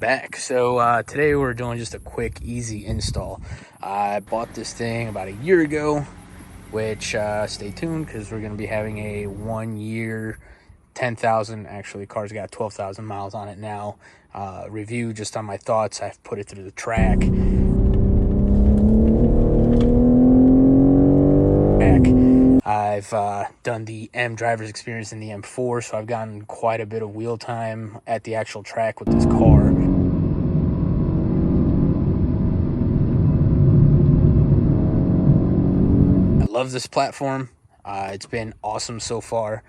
back. So today we're doing just a quick, easy install. I bought this thing about a year ago, which stay tuned because we're going to be having a 1 year, 10,000, actually car's got 12,000 miles on it now, review just on my thoughts. I've put it through the track. I've done the M driver's experience in the M4, so I've gotten quite a bit of wheel time at the actual track with this car. I love this platform. It's been awesome so far,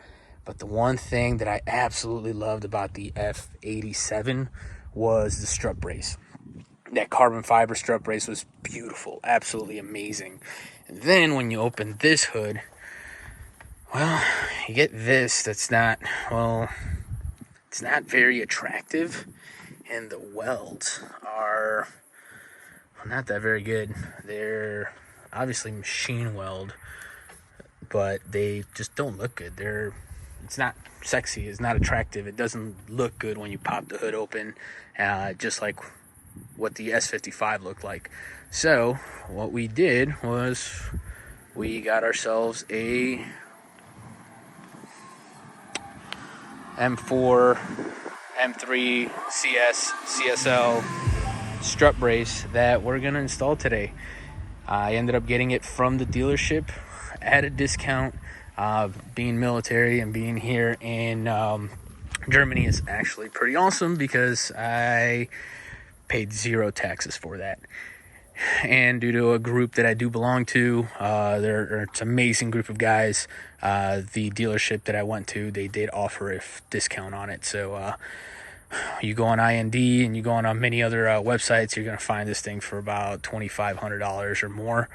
but the one thing that I absolutely loved about the F87 was the strut brace. That carbon fiber strut brace was beautiful, absolutely amazing. And then when you open this hood, well, you get this that's not, well, it's not very attractive, and the welds are not that very good. They're obviously machine weld, but they just don't look good. It's not sexy, it's not attractive, it doesn't look good when you pop the hood open, just like what the S55 looked like. So what we did was we got ourselves a M4 M3 CSL strut brace that we're gonna install today. I ended up getting it from the dealership at a discount. Being military and being here in Germany is actually pretty awesome because I paid zero taxes for that. And due to a group that I do belong to, it's an amazing group of guys. The dealership that I went to, they did offer a discount on it. So you go on IND and you go on many other websites, you're going to find this thing for about $2,500 or more.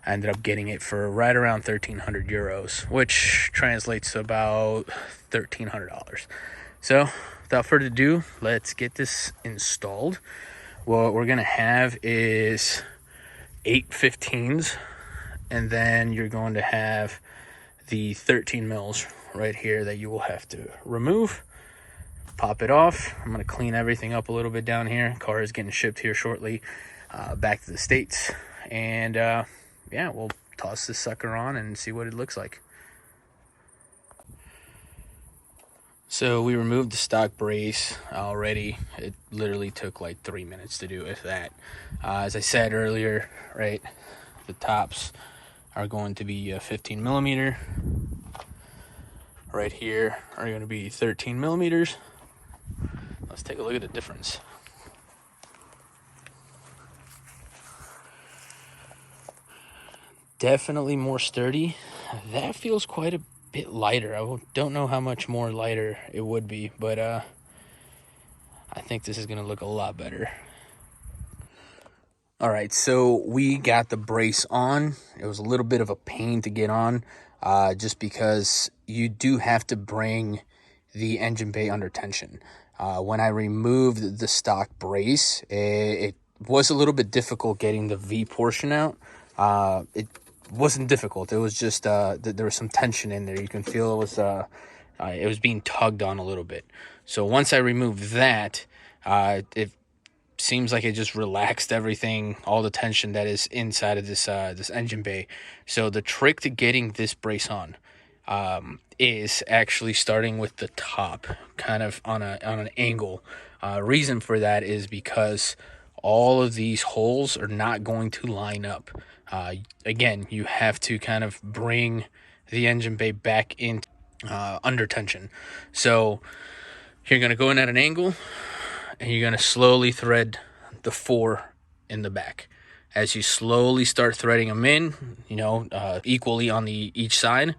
I ended up getting it for right around 1,300 euros, which translates to about $1,300. So without further ado, let's get this installed. What we're going to have is 8 15s, and then you're going to have the 13 mils right here that you will have to remove. Pop it off. I'm going to clean everything up a little bit down here. Car is getting shipped here shortly back to the States. And yeah, we'll toss this sucker on and see what it looks like. So we removed the stock brace already. It literally took like 3 minutes to do, if that. As I said earlier, right, the tops are going to be 15 millimeter. Right here are going to be 13 millimeters. Let's take a look at the difference. Definitely more sturdy. That feels quite a bit lighter. I don't know how much more lighter it would be, but I think this is going to look a lot better. All right, so we got the brace on. It was a little bit of a pain to get on, just because you do have to bring the engine bay under tension. When I removed the stock brace, it was a little bit difficult getting the V portion out. It wasn't difficult. It was just there was some tension in there. You can feel it was being tugged on a little bit. So once I removed that, it seems like it just relaxed everything, all the tension that is inside of this engine bay. So the trick to getting this brace on is actually starting with the top, kind of on an angle. Reason for that is because all of these holes are not going to line up. Again, you have to kind of bring the engine bay back in under tension. So you're going to go in at an angle, and you're going to slowly thread the 4 in the back. As you slowly start threading them in, equally on each side,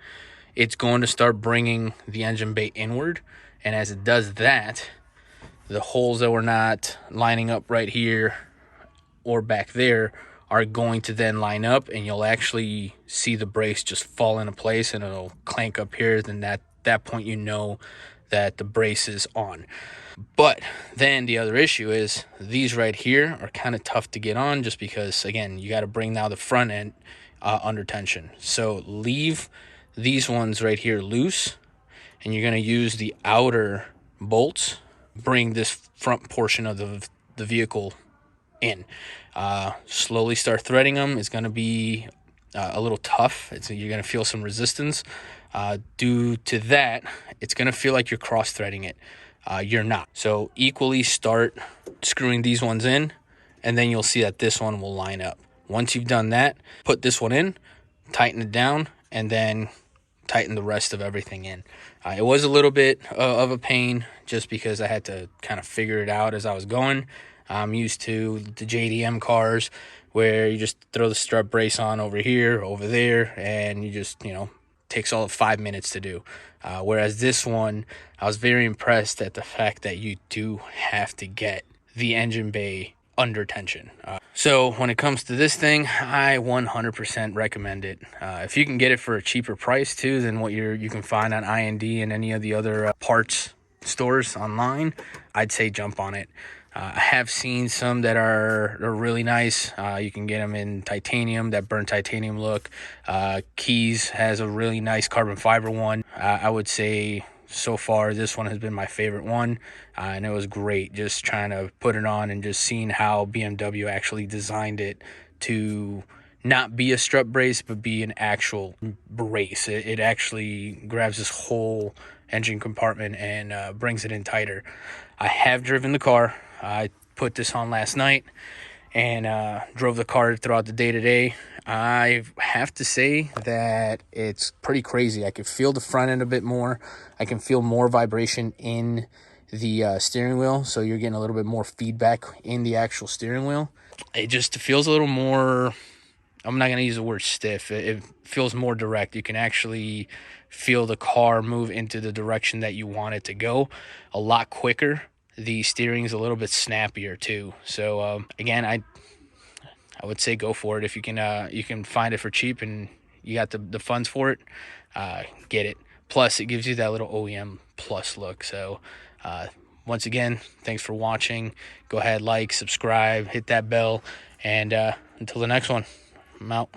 it's going to start bringing the engine bay inward. And as it does that, the holes that were not lining up right here or back there are going to then line up, and you'll actually see the brace just fall into place, and it'll clank up here. Then at that point, you know that the brace is on. But then the other issue is these right here are kind of tough to get on, just because, again, you got to bring now the front end under tension. So leave these ones right here loose, and you're going to use the outer bolts, bring this front portion of the vehicle in. Slowly start threading them. It's going to be a little tough. You're going to feel some resistance. Due to that, it's going to feel like you're cross-threading it. You're not. So equally start screwing these ones in, and then you'll see that this one will line up. Once you've done that, put this one in, tighten it down, and then tighten the rest of everything in. It was a little bit of a pain just because I had to kind of figure it out as I was going. I'm used to the G80 M cars where you just throw the strut brace on over here, over there, and you just, takes all of 5 minutes to do. Whereas this one, I was very impressed at the fact that you do have to get the engine bay under tension. So when it comes to this thing, I 100% recommend it. If you can get it for a cheaper price too than what you can find on handind and any of the other parts stores online, I'd say jump on it. I have seen some that are really nice. You can get them in titanium, that burnt titanium look. Kies has a really nice carbon fiber one. I would say so far this one has been my favorite one, and it was great just trying to put it on and just seeing how BMW actually designed it to not be a strut brace but be an actual brace. It actually grabs this whole engine compartment and brings it in tighter. I have driven the car. I put this on last night and drove the car throughout the day today. I have to say that it's pretty crazy. I can feel the front end a bit more. I can feel more vibration in the steering wheel, so you're getting a little bit more feedback in the actual steering wheel. It just feels a little more, I'm not going to use the word stiff. It feels more direct. You can actually feel the car move into the direction that you want it to go a lot quicker. The steering's a little bit snappier too. So again, I would say go for it if you can find it for cheap and you got the funds for it. Get it. Plus, it gives you that little OEM plus look. So once again, thanks for watching. Go ahead, like, subscribe, hit that bell, and until the next one, I'm out.